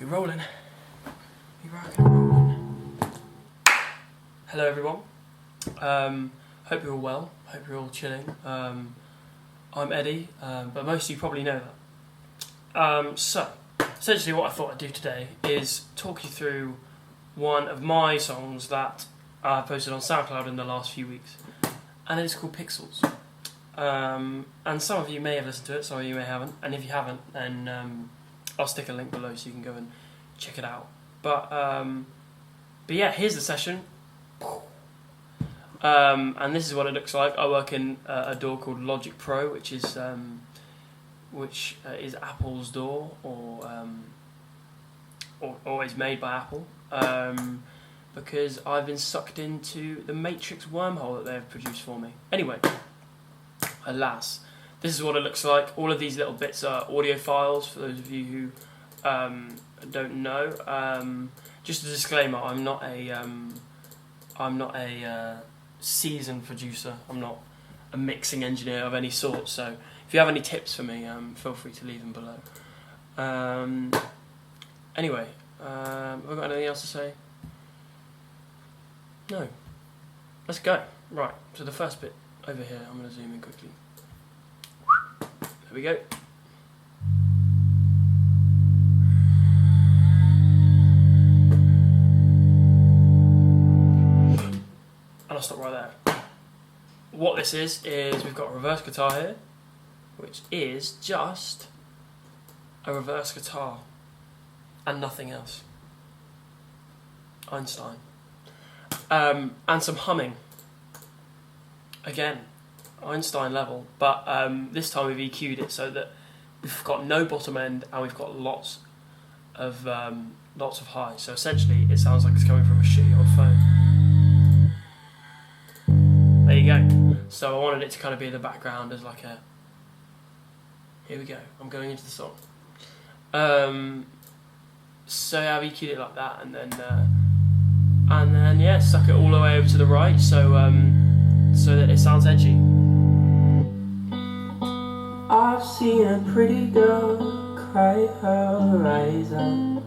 We rolling. We rocking and rolling. Hello everyone. Hope you're all well. Hope you're all chilling. I'm Eddie, but most of you probably know that. So, essentially what I thought I'd do today is talk you through one of my songs that I posted on SoundCloud in the last few weeks. And it's called Pixels. And some of you may have listened to it, some of you may haven't. And if you haven't, then I'll stick a link below so you can go and check it out. But yeah, here's the session. And this is what it looks like. I work in a DAW called Logic Pro, which is Apple's DAW, or is made by Apple, because I've been sucked into the Matrix wormhole that they've produced for me. Anyway, alas, this is what it looks like. All of these little bits are audio files for those of you who don't know. Just a disclaimer: I'm not a seasoned producer. I'm not a mixing engineer of any sort. So if you have any tips for me, feel free to leave them below. Anyway, have I got anything else to say? No. Let's go. Right. So the first bit over here, I'm going to zoom in quickly. There we go. And I'll stop right there. What this is we've got a reverse guitar here, which is just a reverse guitar and nothing else. Einstein. And some humming. Again, Einstein level, but this time we've EQ'd it so that we've got no bottom end and we've got lots of highs. So essentially, it sounds like it's coming from a shitty old phone. There you go. So I wanted it to kind of be in the background as like a. Here we go. I'm going into the song. So I've EQ'd it like that, and then yeah, suck it all the way over to the right, so that it sounds edgy. I've seen a pretty girl cry her eyes out,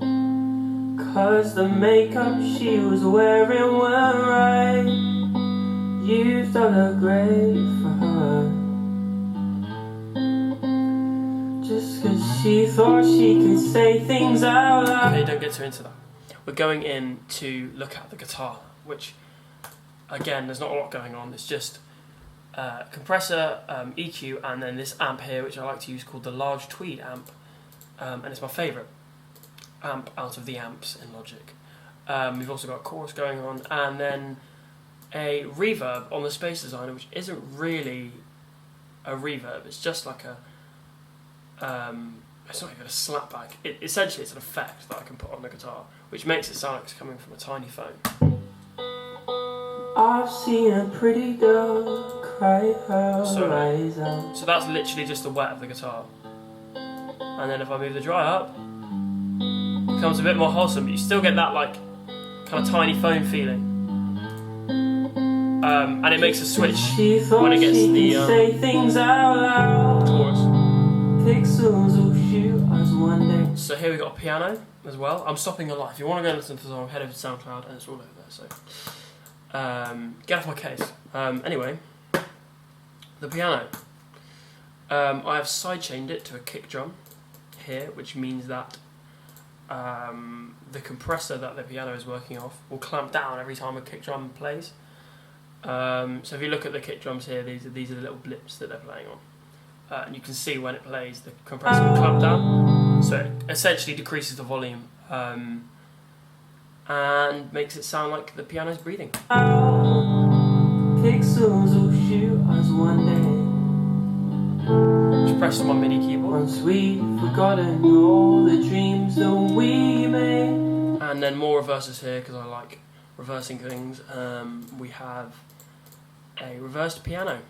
'cause the makeup she was wearing weren't right. You thought looked great for her, just 'cause she thought she could say things out loud. Okay, don't get too into that. We're going in to look at the guitar, which, again, there's not a lot going on. It's just compressor, EQ, and then this amp here, which I like to use, called the Large Tweed amp, and it's my favourite amp out of the amps in Logic. We've also got a chorus going on, and then a reverb on the Space Designer, which isn't really a reverb. It's just like a it's not even a slapback. Essentially, it's an effect that I can put on the guitar, which makes it sound like it's coming from a tiny phone. I've seen a pretty girl cry her eyes out. So that's literally just the wet of the guitar. And then if I move the dry up, it becomes a bit more wholesome, but you still get that like kind of tiny phone feeling. And it makes a switch when it gets to the chorus. Pixels will shoot us one day. So here we got a piano as well. I'm stopping a lot. If you want to go and listen to the song, head over to SoundCloud and it's all over there. So get off my case. Anyway, the piano. I have sidechained it to a kick drum here, which means that the compressor that the piano is working off will clamp down every time a kick drum plays. So if you look at the kick drums here, these are the little blips that they're playing on. And you can see when it plays, the compressor will clamp down. So it essentially decreases the volume and makes it sound like the piano's breathing. Pixels will shoot us one day. Just press on my MIDI keyboard. Once we've forgotten all the dreams that we made. And then more reverses here because I like reversing things. We have a reversed piano.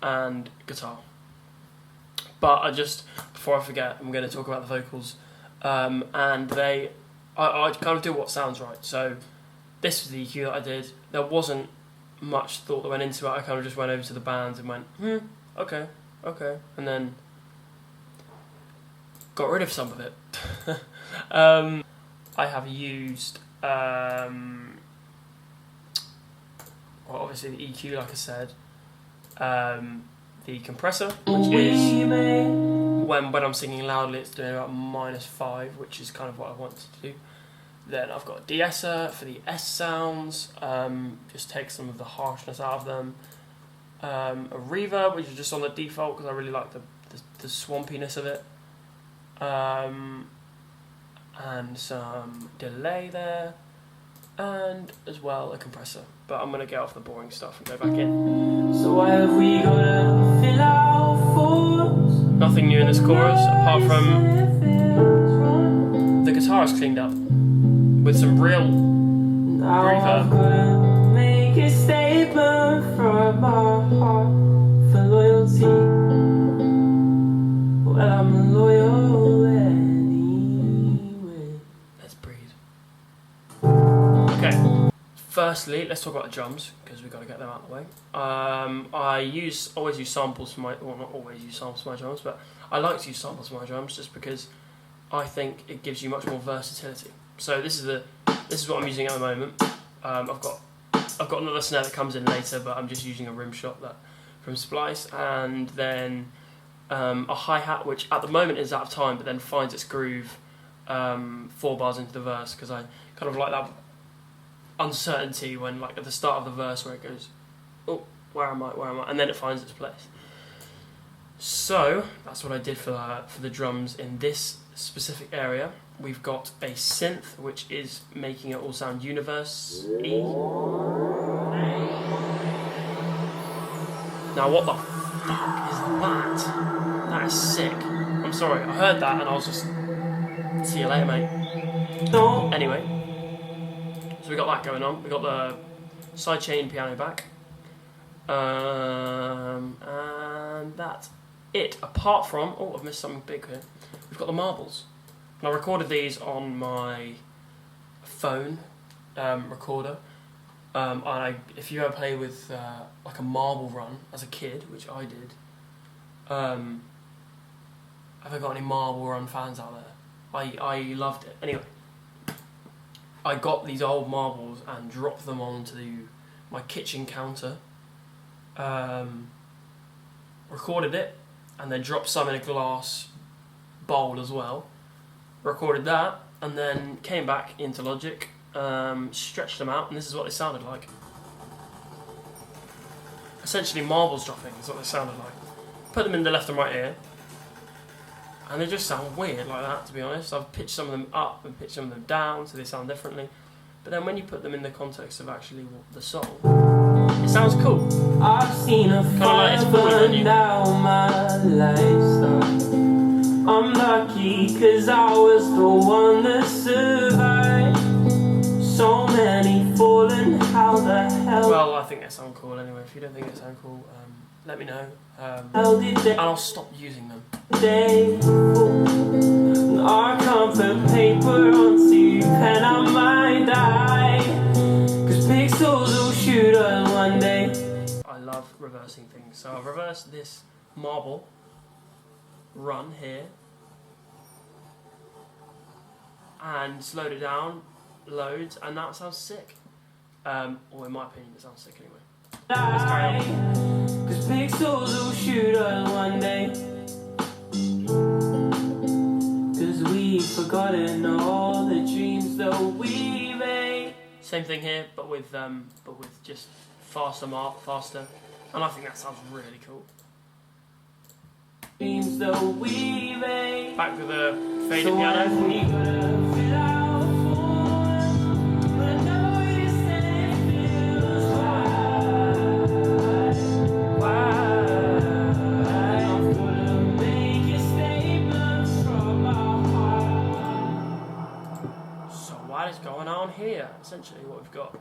And guitar. But before I forget, I'm going to talk about the vocals. And I kind of do what sounds right. So this was the EQ that I did. There wasn't much thought that went into it. I kind of just went over to the bands and went, okay. And then got rid of some of it. I have used, well, obviously the EQ, like I said, the compressor, which is when I'm singing loudly, it's doing about -5, which is kind of what I want to do. Then I've got a de-esser for the S sounds, just take some of the harshness out of them. A reverb, which is just on the default because I really like the swampiness of it. And some delay there, and as well a compressor. But I'm going to get off the boring stuff and go back in. So why have we got to fill our forms? Nothing new in this chorus apart from the guitar is cleaned up with some real reverb. Make a statement from our heart for loyalty. Well, I'm loyal anyway. Let's breathe. Okay. Firstly, let's talk about the drums because we've got to get them out of the way. I always use samples for my, well, not always use samples for my drums, but I like to use samples for my drums just because I think it gives you much more versatility. So this is what I'm using at the moment. I've got another snare that comes in later, but I'm just using a rim shot from Splice, and then a hi-hat which at the moment is out of time, but then finds its groove 4 bars into the verse, because I kind of like that uncertainty when, like, at the start of the verse where it goes, oh, where am I, and then it finds its place. So that's what I did for the drums in this specific area. We've got a synth which is making it all sound universe-y. Now what the fuck is that? That is sick. I'm sorry, I heard that and I was just, see you later, mate. Anyway, so we got that going on. We got the sidechain piano back, and that's it. Apart from, oh, I've missed something big here. We've got the marbles. And I recorded these on my phone recorder. And if you ever play with like a marble run as a kid, which I did, have I got any marble run fans out there? I loved it. Anyway, I got these old marbles and dropped them onto my kitchen counter, recorded it, and then dropped some in a glass bowl as well. Recorded that, and then came back into Logic, stretched them out, and this is what they sounded like. Essentially marbles dropping is what they sounded like. Put them in the left and right ear, and they just sound weird like that, to be honest. I've pitched some of them up and pitched some of them down so they sound differently, but then when you put them in the context of actually the song, it sounds cool. I've seen a fire burn down my lifestyle. I'm lucky cause I was the one that survived. So many fallen, how the hell? Well, I think they sound cool anyway. If you don't think they sound cool, let me know. And I'll stop using them. Our comfort paper onto pen, I might die. Cause pixels will shoot us one day. I love reversing things. So I've reversed this marble run here and slowed it down loads, and that sounds sick. Or in my opinion, it sounds sick anyway. Let's carry on. Cause pixels will shoot us one day. Cause we've forgotten all the dreams that we made. Same thing here, but with just faster, and I think that sounds really cool. Back to the faded piano. So what is going on here? Essentially what we've got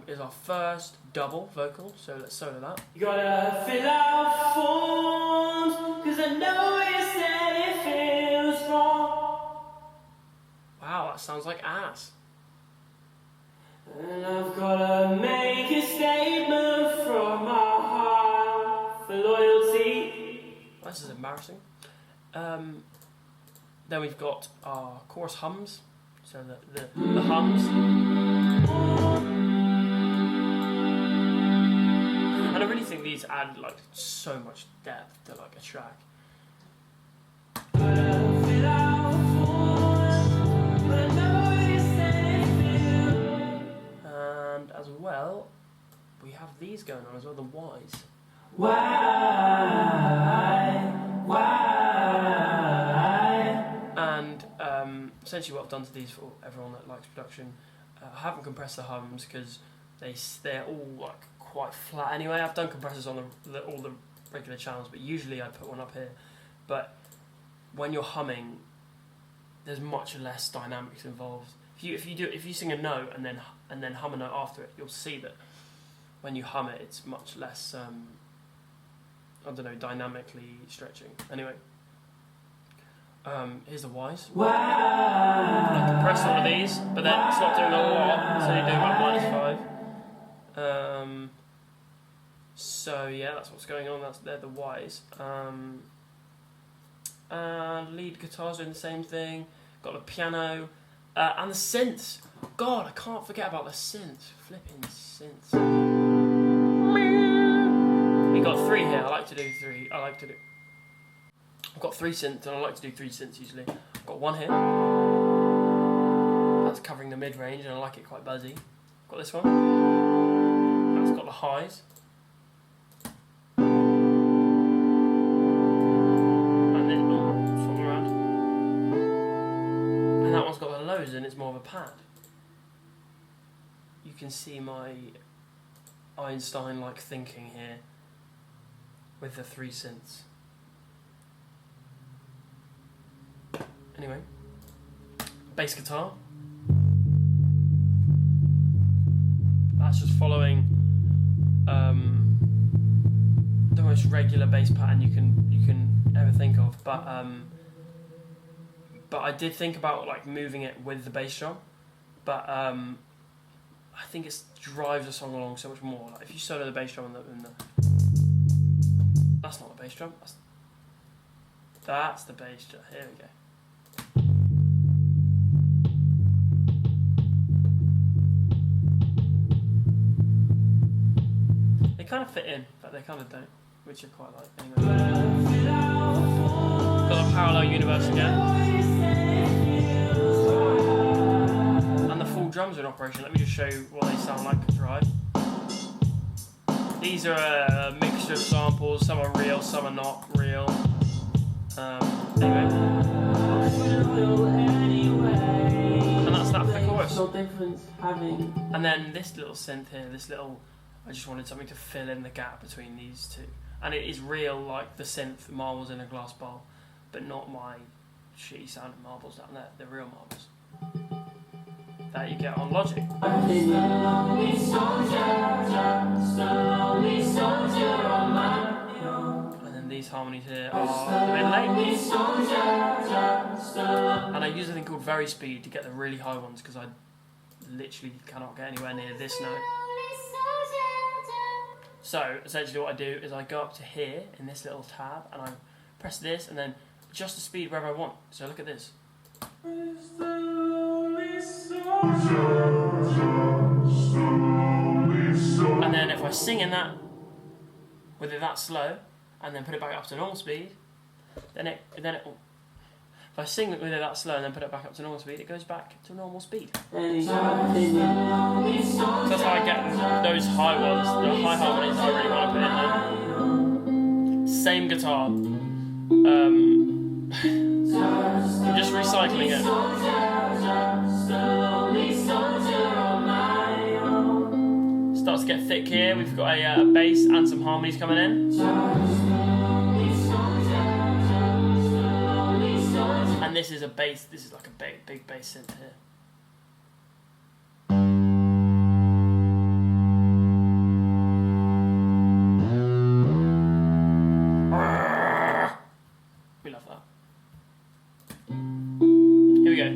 is our first double vocal, so let's solo that. You gotta fill out forms, cause I know you said it feels wrong. Wow, that sounds like ass. And I've gotta make a statement from my heart for loyalty. This is embarrassing. Then we've got our chorus hums, so the hums. And I really think these add like so much depth to like a track. And as well, we have these going on as well, the whys. And essentially what I've done to these for everyone that likes production, I haven't compressed the hums because they're all like quite flat anyway. I've done compressors on all the regular channels, but usually I put one up here. But when you're humming, there's much less dynamics involved. If you sing a note and then hum a note after it, you'll see that when you hum it, it's much less dynamically stretching. Anyway, here's the whys. I compress all of these, but then it's not doing a lot. It's only doing about -5. So yeah, that's what's going on. They're the whys. And lead guitar's doing the same thing. Got the piano and the synths. God, I can't forget about the synths. Flipping synths. We got 3 here. I like to do 3. I've got 3 synths, and I like to do 3 synths usually. I've got one here. That's covering the mid-range, and I like it quite buzzy. I've got this one. That's got the highs. And then, swap them around. And that one's got the lows, and it's more of a pad. You can see my Einstein-like thinking here with the 3 synths. Anyway, bass guitar. That's just following the most regular bass pattern you can ever think of. But I did think about like moving it with the bass drum. But I think it drives the song along so much more. Like if you solo the bass drum in the that's not the bass drum. That's the bass drum. Here we go. They kind of fit in, but they kind of don't, which I quite like. Anyway, got a parallel universe again, and the full drums are in operation. Let me just show you what they sound like live. These are a mixture of samples. Some are real, some are not real. Anyway, and that's that for the chorus. And then this little synth here, I just wanted something to fill in the gap between these two. And it is real, like the synth marbles in a glass bowl, but not my shitty sounding marbles down there. They're real marbles that you get on Logic. And then these harmonies here are a bit late. And I use a thing called Varispeed to get the really high ones because I literally cannot get anywhere near this note. So essentially what I do is I go up to here in this little tab and I press this and then adjust the speed wherever I want. So look at this. And then if I sing in that, with it that slow, and then put it back up to normal speed, then it if I sing with it that slow and then put it back up to normal speed, it goes back to normal speed. So that's how I get those high ones, the high harmonies I really want to put in there. Same guitar. I'm just recycling it. Starts to get thick here. We've got a bass and some harmonies coming in. And this is a bass, this is like a big bass synth here. We love that. Here we go.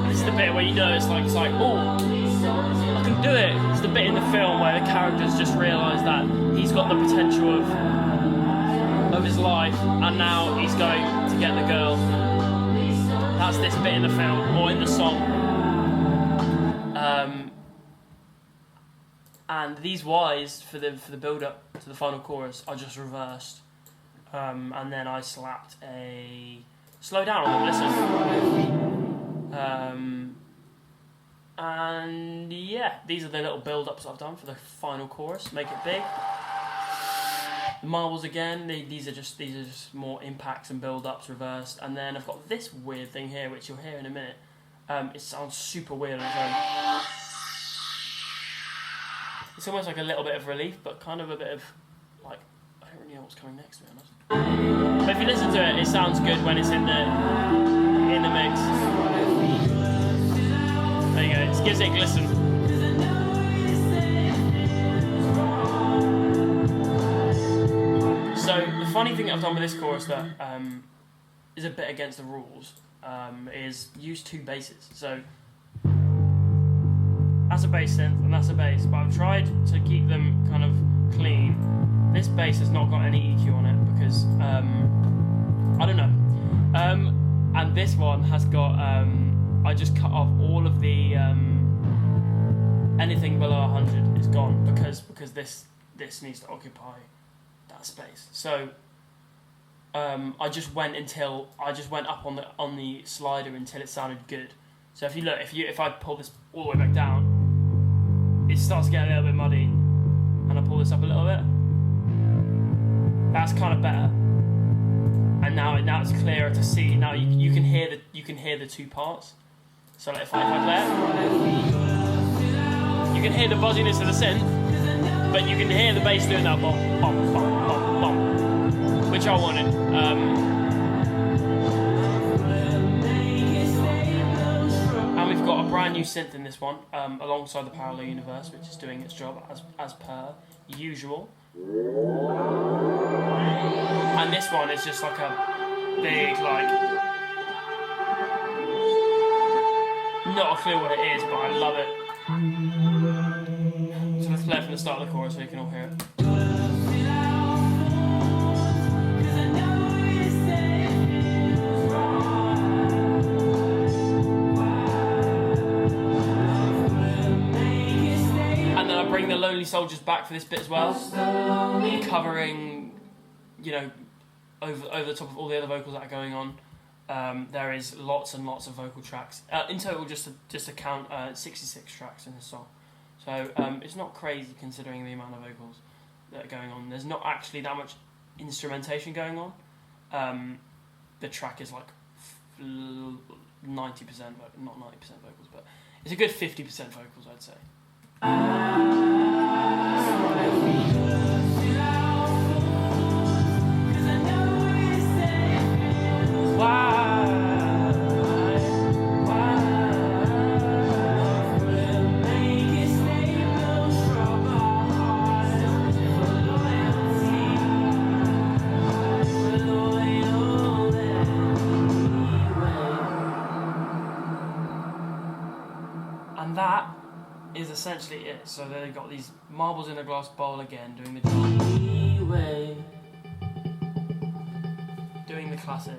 And this is the bit where you know it's like oh, I can do it. It's the bit in the film where the characters just realise that he's got the potential of his life, and now he's going to get the girl. That's this bit in the film, or in the song. And these Ys for the build-up to the final chorus are just reversed. And then I slapped a slow down on them, listen. And yeah, these are the little build-ups I've done for the final chorus. Make it big. The marbles again. These are just more impacts and build-ups reversed. And then I've got this weird thing here, which you'll hear in a minute. It sounds super weird on its own. It's almost like a little bit of relief, but kind of a bit of like I don't really know what's coming next, to be honest. But if you listen to it, it sounds good when it's in the mix. There you go. It gives it a glisten. So the funny thing I've done with this chorus that is a bit against the rules is use two basses. So that's a bass synth and that's a bass, but I've tried to keep them kind of clean. This bass has not got any EQ on it because I don't know. And this one has got I just cut off all of the anything below 100 is gone because this needs to occupy that space. So I just went up on the slider until it sounded good. So if I pull this all the way back down, it starts to get a little bit muddy, and I pull this up a little bit. That's kind of better, and now it's clearer to see. Now you can hear the two parts. So like if I play it, you can hear the buzziness of the synth, but you can hear the bass doing that bop bop bop bop bop, which I wanted. And we've got a brand new synth in this one, alongside the Parallel Universe, which is doing its job as per usual. And this one is just like a big, like, not a clue what it is, but I love it. So let's play it from the start of the chorus so you can all hear it. Bring the Lonely Soldiers back for this bit as well, covering, over the top of all the other vocals that are going on. There is lots and lots of vocal tracks. In total, just to count, 66 tracks in this song. So it's not crazy considering the amount of vocals that are going on. There's not actually that much instrumentation going on. The track is like 90%, not 90% vocals, but it's a good 50% vocals, I'd say. And that is essentially it. So they've got these marbles in a glass bowl again, doing the way, doing the classic,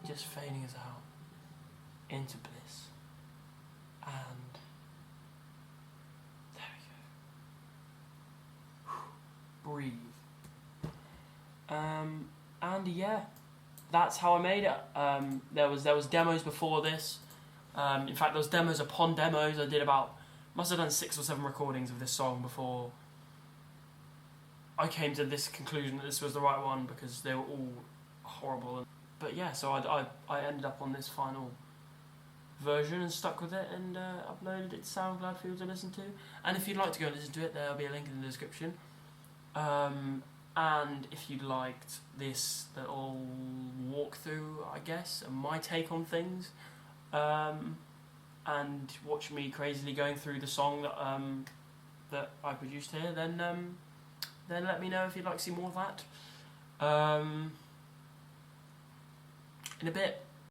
just fading us out into bliss, and there we go. Breathe. And yeah, that's how I made it. There was demos before this. In fact, there was demos upon demos. I did must have done 6 or 7 recordings of this song before I came to this conclusion that this was the right one, because they were all horrible. But yeah, so I ended up on this final version and stuck with it and uploaded it to SoundCloud for you to listen to. And if you'd like to go and listen to it, there'll be a link in the description. And if you liked this little walkthrough, I guess, and my take on things, and watch me crazily going through the song that I produced here, then let me know if you'd like to see more of that. In a bit.